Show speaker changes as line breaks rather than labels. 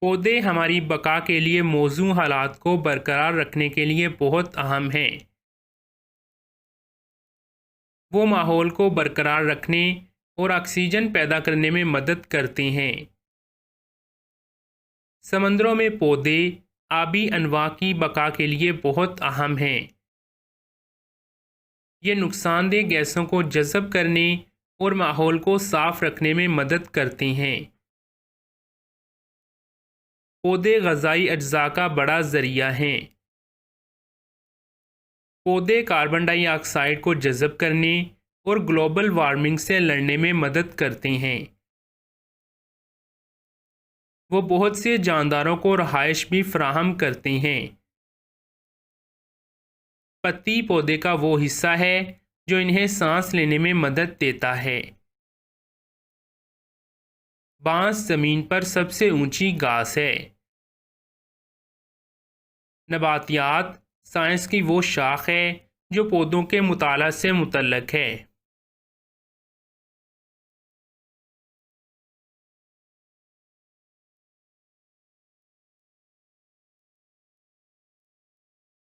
पौधे हमारी बका के लिए मौजूद हालात को बरकरार रखने के लिए बहुत अहम हैं। वो माहौल को बरकरार रखने और ऑक्सीजन पैदा करने में मदद करते हैं। समंदरों में पौधे आबी अनवा की बका के लिए बहुत अहम हैं। ये नुकसानदेह गैसों को जज़ब करने और माहौल को साफ रखने में मदद करते हैं। पौधे ग़ज़ाई अज्जा का बड़ा ज़रिया हैं। पौधे कार्बन डाइऑक्साइड को जज़ब करने और ग्लोबल वार्मिंग से लड़ने में मदद करते हैं। वो बहुत से जानदारों को रहाइश भी फराहम करते हैं। पत्ती पौधे का वो हिस्सा है जो इन्हें सांस लेने में मदद देता है। बांस ज़मीन पर सबसे ऊंची घास है। नबातियात साइंस की वो शाख है जो पौधों के मुताला से मुतल्लक है।